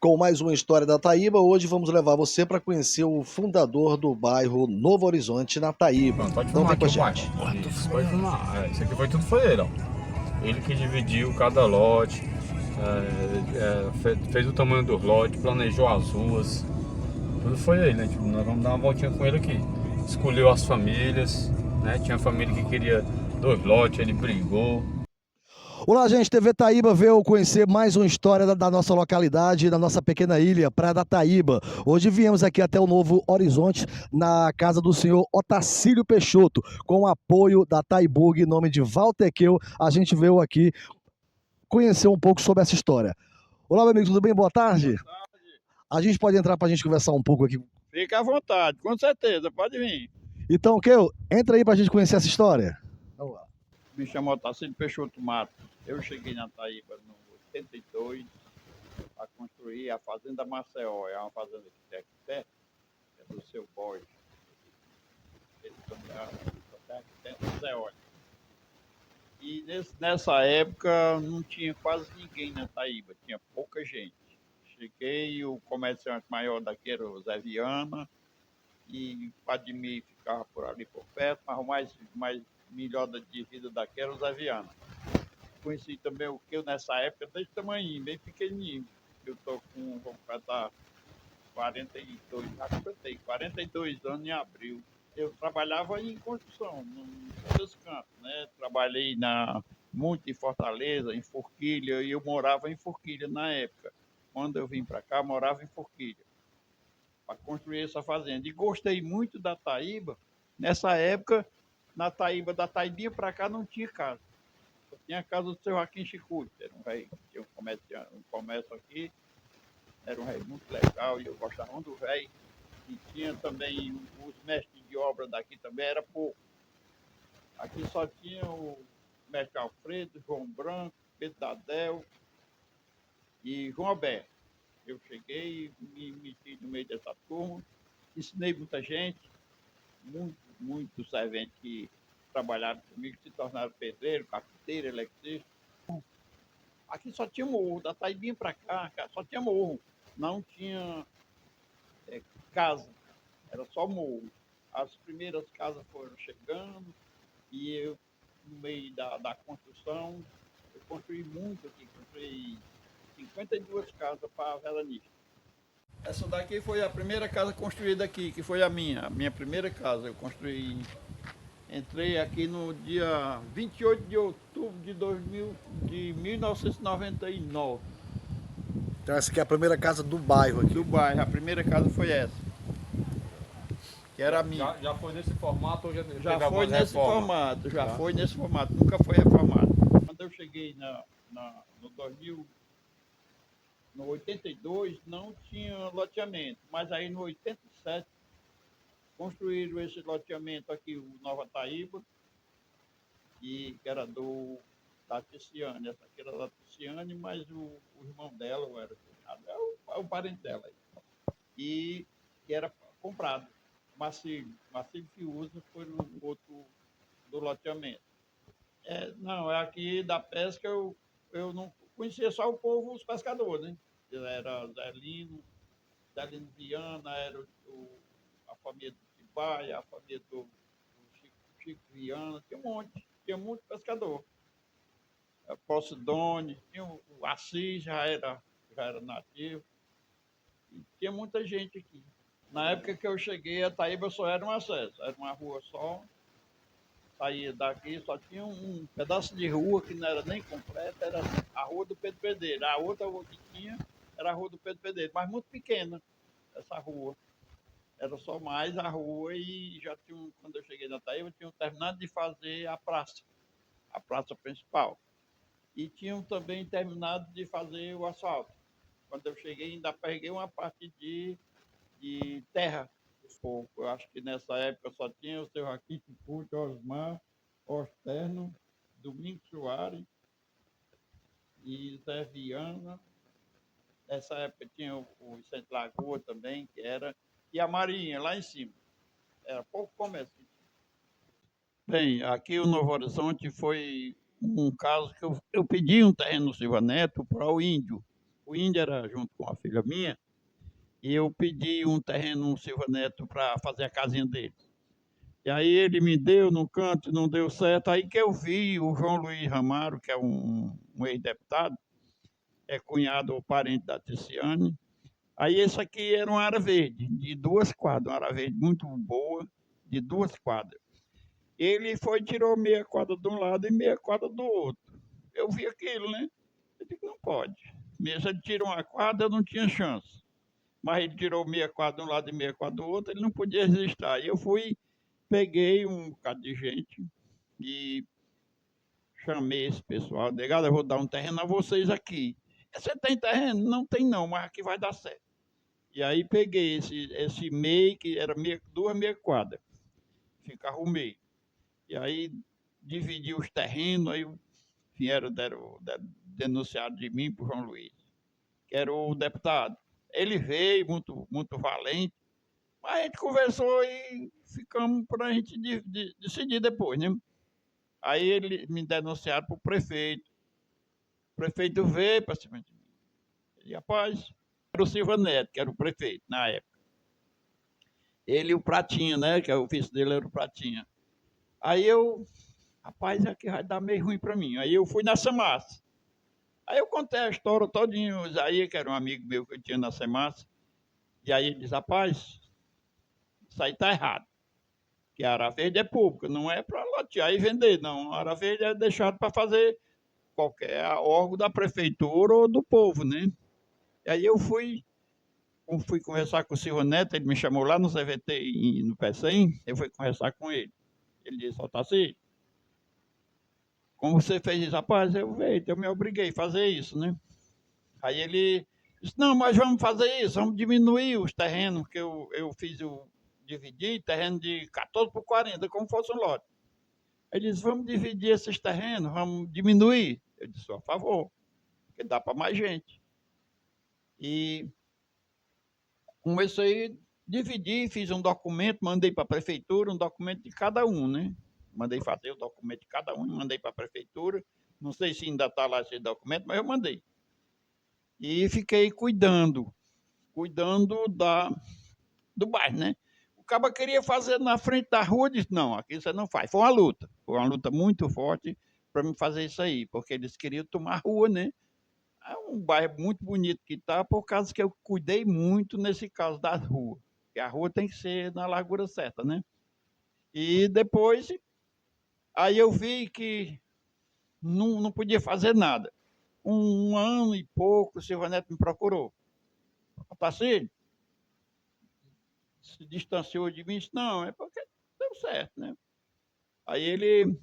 Com mais uma história da Taíba, hoje vamos levar você para conhecer o fundador do bairro Novo Horizonte, na Taíba. Pronto, pode Então filmar vem com aqui a o bairro. gente. Isso, pode filmar. Isso aqui foi ele, ó. Ele que dividiu cada lote, fez o tamanho dos lotes, planejou as ruas. Tudo foi ele, né? Tipo, nós vamos dar uma voltinha com ele aqui. Escolheu as famílias, né? Tinha família que queria 2 lotes, ele brigou. Olá, gente, TV Taíba veio conhecer mais uma história da nossa localidade, da nossa pequena ilha, Praia da Taíba. Hoje viemos aqui até o Novo Horizonte, na casa do senhor Otacílio Peixoto, com o apoio da Taibug, em nome de Valtequeu. A gente veio aqui conhecer um pouco sobre essa história. Olá, meu amigo, tudo bem? Boa tarde. Boa tarde. A gente pode entrar para a gente conversar um pouco aqui. Fica à vontade, com certeza, pode vir. Então, Keu, entra aí para a gente conhecer essa história. Vamos lá. Me chamou Otacílio Peixoto Mato. Eu cheguei na Taíba no 82 a construir a Fazenda Maceió. É uma fazenda que tem aqui perto, é do seu Borges. Eles são arquitetos Maceió. E nessa época não tinha quase ninguém na Taíba, tinha pouca gente. Cheguei, o comerciante maior daqui era o Zé Viana, e o Admir ficava por ali por perto, mas o mais melhor de vida daqui era o Zé Viana. Conheci também o que eu nessa época, desse tamanho, bem pequenininho. Eu estou vou completar 42, já completei 42 anos em abril. Eu trabalhava em construção, em todos os cantos, né? Trabalhei muito em Fortaleza, em Forquilha, e eu morava em Forquilha na época. Quando eu vim para cá, morava em Forquilha, para construir essa fazenda. E gostei muito da Taíba. Nessa época, na Taíba, da Taibinha para cá, não tinha casa. Só tinha a casa do seu Joaquim Chicute, era um rei, tinha um comércio aqui, era um rei muito legal e eu gostava muito do rei. E tinha também os mestres de obra daqui também, era pouco. Aqui só tinha o mestre Alfredo, João Branco, Pedro Dadel e João Alberto. Eu cheguei, me meti no meio dessa turma, ensinei muita gente, muitos serventes que trabalharam comigo se tornaram pedreiro, carpinteiro, eletricista. Aqui só tinha morro, da Taibinha para cá, só tinha morro, não tinha casa, era só morro. As primeiras casas foram chegando e eu, no meio da construção, eu construí muito aqui, construí 52 casas para veranistas. Essa daqui foi a primeira casa construída aqui, que foi a minha primeira casa. Eu construí, entrei aqui no dia 28 de outubro de 1999. Então essa aqui é a primeira casa do bairro aqui. Do bairro, a primeira casa foi essa, que era a minha. Já foi nesse formato ou Já foi nesse formato, foi nesse formato, nunca foi reformado. Quando eu cheguei no 2000, no 82 não tinha loteamento, mas aí no 87 construíram esse loteamento aqui, o Nova Taíba, que era da Ticiane. Essa aqui era da Ticiane, mas o irmão dela, é o parente dela aí. E que era comprado. Marcílio Fiuza foi o outro do loteamento. Não, aqui da pesca eu não conhecia só o povo, os pescadores, né? Era Zelino Viana, era a família do Tibaia, a família do Chico Viana, tinha muito pescador. Posidone, tinha o Assis, já era nativo, e tinha muita gente aqui. Na época que eu cheguei, a Taíba só era um acesso, era uma rua só, saía daqui, só tinha um pedaço de rua que não era nem completa, era a rua do Pedro Pedreiro. A outra rua que tinha era a rua do Pedro Pedreiro, mas muito pequena, essa rua. Era só mais a rua e já tinham, quando eu cheguei na Taíba, tinham terminado de fazer a praça principal. E tinham também terminado de fazer o asfalto. Quando eu cheguei, ainda peguei uma parte de terra. Eu acho que nessa época só tinha o seu Joaquim Chicute, Osmar, Osterno, Domingos Soares e Zé Viana. Nessa época tinha o Vicente Lagoa também, que era, e a Marinha, lá em cima. Era pouco comércio. Bem, aqui o Novo Horizonte foi um caso que eu pedi um terreno no Silva Neto para o índio. O índio era junto com a filha minha, e eu pedi um terreno no Silva Neto para fazer a casinha dele. E aí ele me deu no canto, não deu certo. Aí que eu vi o João Luiz Ramaro, que é um ex-deputado, é cunhado ou parente da Ticiane. Aí esse aqui era uma área verde, de 2 quadras, uma área verde muito boa, de 2 quadras. Ele foi e tirou meia quadra de um lado e meia quadra do outro. Eu vi aquilo, né? Eu digo, não pode. Mesmo ele tirou uma quadra, eu não tinha chance. Mas ele tirou meia quadra de um lado e meia quadra do outro, ele não podia resistir. Aí eu fui, peguei um bocado de gente e chamei esse pessoal. Negado, eu vou dar um terreno a vocês aqui. Você tem terreno? Não tem não, mas aqui vai dar certo. E aí peguei esse meio, que era duas meia quadras. Arrumei. E aí dividi os terrenos, aí deram denunciado de mim para o João Luiz, que era o deputado. Ele veio, muito, muito valente, mas a gente conversou e ficamos para a gente decidir depois, né? Aí ele me denunciaram para o prefeito. O prefeito veio para cima de mim. E, rapaz, era o Silva Neto, que era o prefeito na época. Ele e o Pratinha, né? Que o vice dele era o Pratinha. Aí eu, rapaz, aqui vai dar meio ruim para mim. Aí eu fui na Semassa. Aí eu contei a história todinho. O Isaías, que era um amigo meu que eu tinha na Semassa. E aí ele disse, rapaz, isso aí tá errado. Que a área verde é pública, não é para lotear e vender, não. A área verde é deixada para fazer qualquer órgão da prefeitura ou do povo, né? E aí eu fui conversar com o Silvio Neto, ele me chamou lá no CVT, no PECEM, eu fui conversar com ele. Ele disse, Otacílio, como você fez isso? Rapaz, eu me obriguei a fazer isso, né? Aí ele disse, não, mas vamos fazer isso, vamos diminuir os terrenos, que eu fiz dividir terreno de 14 por 40, como fosse um lote. Ele disse, vamos dividir esses terrenos, vamos diminuir. Eu disse, a favor, porque dá para mais gente. E comecei a dividir, fiz um documento, mandei para a prefeitura, um documento de cada um, né? Mandei fazer o documento de cada um, mandei para a prefeitura. Não sei se ainda está lá esse documento, mas eu mandei. E fiquei cuidando do bairro, né? O cara queria fazer na frente da rua, disse, não, aqui você não faz. Foi uma luta muito forte para me fazer isso aí, porque eles queriam tomar a rua, né? É um bairro muito bonito que está, por causa que eu cuidei muito nesse caso das ruas. Porque a rua tem que ser na largura certa, né? E depois, aí eu vi que não podia fazer nada. Um ano e pouco, o Silvio Neto me procurou. Otacílio, se distanciou de mim, disse, não, é porque deu certo, né? Aí ele,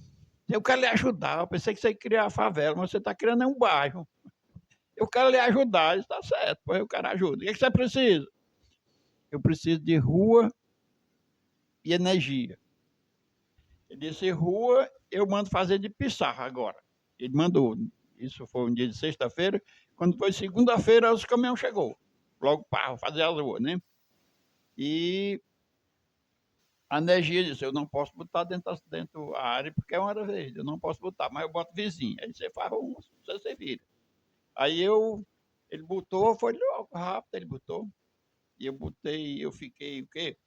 eu quero lhe ajudar, eu pensei que você ia criar a favela, mas você está criando um bairro. Eu quero lhe ajudar, está certo, pois eu quero ajuda. O que você precisa? Eu preciso de rua e energia. Ele disse, rua, eu mando fazer de pissarra agora. Ele mandou, isso foi um dia de sexta-feira, quando foi segunda-feira, os caminhões chegou, logo para fazer as ruas, né? E a energia disse, eu não posso botar dentro da área, porque é uma área verde, eu não posso botar, mas eu boto vizinho. Aí você faz um, você vira. Aí ele botou, foi logo, rápido, ele botou. E eu fiquei, o quê?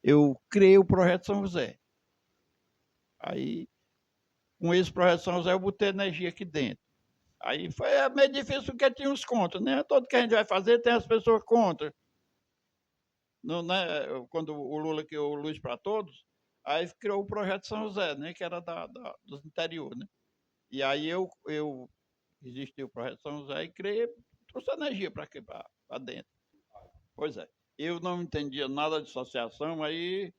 Eu criei o Projeto São José. Aí, com esse Projeto São José, eu botei energia aqui dentro. Aí foi meio difícil porque tinha uns contra, né? Tudo que a gente vai fazer tem as pessoas contra. Não, né? Quando o Lula criou o Luz para Todos, aí criou o Projeto São José, né? Que era dos interior, né? E aí eu existiu o Projeto São José e criei, trouxe energia para aqui, para dentro. Pois é. Eu não entendia nada de associação, aí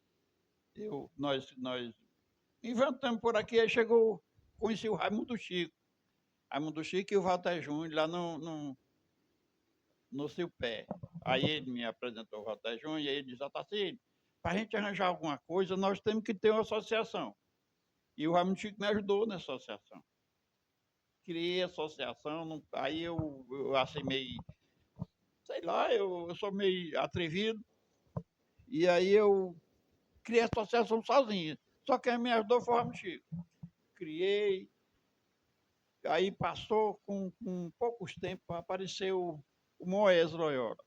nós inventamos por aqui, aí conheci o Raimundo Chico. Raimundo Chico e o Walter Júnior lá no Silpé. Aí ele me apresentou o Walter Júnior e ele disse, Otacílio, para a gente arranjar alguma coisa, nós temos que ter uma associação. E o Raimundo Chico me ajudou nessa associação. Criei a associação, aí eu assim meio, sei lá, eu sou meio atrevido, e aí eu criei a associação sozinho. Só quem me ajudou foi o Raimundo Chico. Criei, aí passou com poucos tempos, apareceu o Moés Loyola.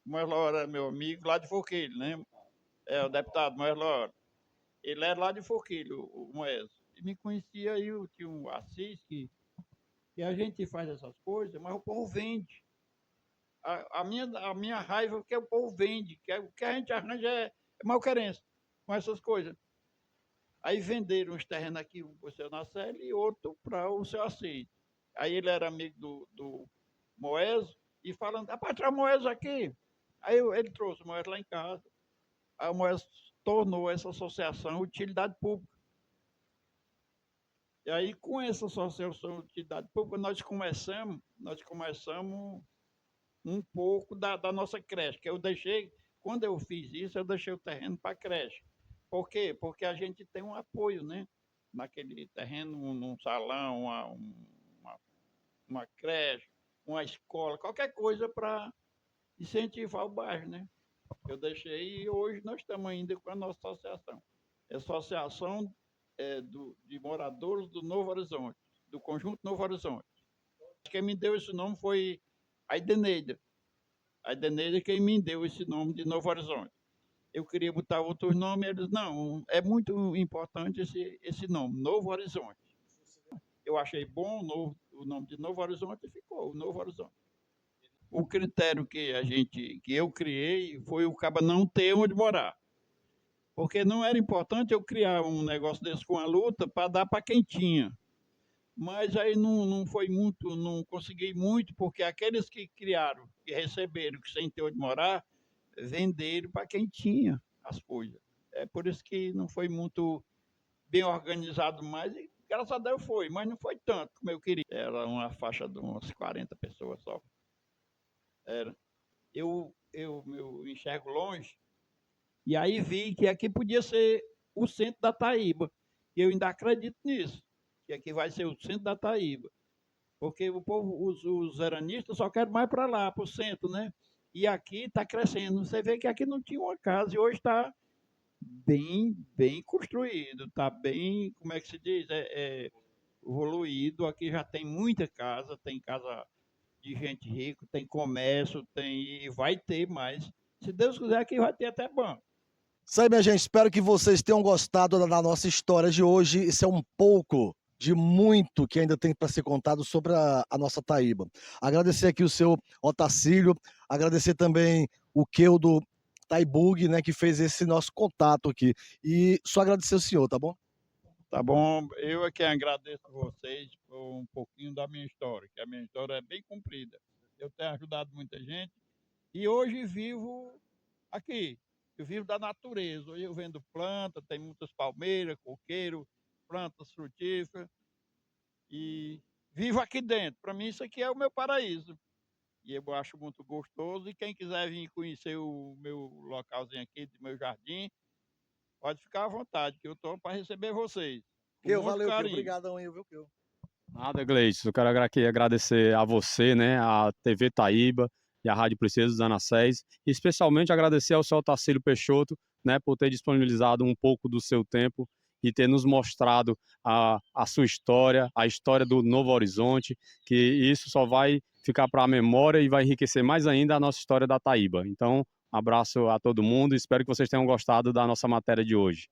O Moés Loyola é meu amigo lá de Forquilho, né? É o deputado Moés Loyola. Ele era lá de Forquilho, o Moés. E me conhecia aí, tinha um Assis, que a gente faz essas coisas, mas o povo vende. A minha raiva é que o povo vende, que o que a gente arranja é malquerência com essas coisas. Aí venderam uns terrenos aqui, um para o seu Nacelli e outro para o seu Assis. Aí ele era amigo do Moés e falando, rapaz, traz o Moés aqui. Aí ele trouxe o Moés lá em casa. Aí o Moés tornou essa associação utilidade pública. E aí, com essa associação de utilidade pública, nós começamos um pouco da nossa creche, que eu deixei, quando eu fiz isso, eu deixei o terreno para a creche. Por quê? Porque a gente tem um apoio, né? Naquele terreno, num salão, uma creche, uma escola, qualquer coisa para incentivar o bairro, né? Eu deixei e hoje nós estamos ainda com a nossa associação. É a Associação de Moradores do Novo Horizonte, do Conjunto Novo Horizonte. Quem me deu esse nome foi a Edeneida. A Edeneida é quem me deu esse nome de Novo Horizonte. Eu queria botar outros nomes, eles não, é muito importante esse nome, Novo Horizonte. Eu achei bom o nome de Novo Horizonte e ficou o Novo Horizonte. O critério que eu criei foi o caba não ter onde morar. Porque não era importante eu criar um negócio desse com a luta para dar para quem tinha. Mas aí não foi muito, não consegui muito, porque aqueles que criaram, que receberam, que sem ter onde morar, venderam para quem tinha as coisas. É por isso que não foi muito bem organizado mais, e graças a Deus foi, mas não foi tanto como eu queria. Era uma faixa de umas 40 pessoas só. Era. Eu enxergo longe, e aí vi que aqui podia ser o centro da Taíba. E eu ainda acredito nisso, que aqui vai ser o centro da Taíba. Porque o povo, os veranistas só querem mais para lá, para o centro, né? E aqui está crescendo. Você vê que aqui não tinha uma casa e hoje está bem construído, está bem, como é que se diz? Evoluído. Aqui já tem muita casa, tem casa de gente rica, tem comércio, e vai ter mais. Se Deus quiser, aqui vai ter até banco. Isso aí, minha gente. Espero que vocês tenham gostado da nossa história de hoje. Isso é um pouco de muito que ainda tem para ser contado sobre a nossa Taíba. Agradecer aqui o seu Otacílio, agradecer também o Keudo Taibug, né, que fez esse nosso contato aqui. E só agradecer o senhor, tá bom? Tá bom? Eu é que agradeço a vocês por um pouquinho da minha história, que a minha história é bem comprida. Eu tenho ajudado muita gente e hoje vivo aqui. Eu vivo da natureza. Hoje eu vendo planta, tem muitas palmeiras, coqueiro, plantas frutíferas. E vivo aqui dentro. Para mim, isso aqui é o meu paraíso. E eu acho muito gostoso. E quem quiser vir conhecer o meu localzinho aqui, do meu jardim, pode ficar à vontade, que eu estou para receber vocês. Valeu, obrigadão aí, viu, Keu? Nada, Gleice. Eu quero aqui agradecer a você, né, a TV Taíba e a Rádio Princesa dos Anassés, e especialmente agradecer ao seu Otacílio Peixoto, né, por ter disponibilizado um pouco do seu tempo e ter nos mostrado a sua história, a história do Novo Horizonte, que isso só vai ficar para a memória e vai enriquecer mais ainda a nossa história da Taíba. Então, um abraço a todo mundo e espero que vocês tenham gostado da nossa matéria de hoje.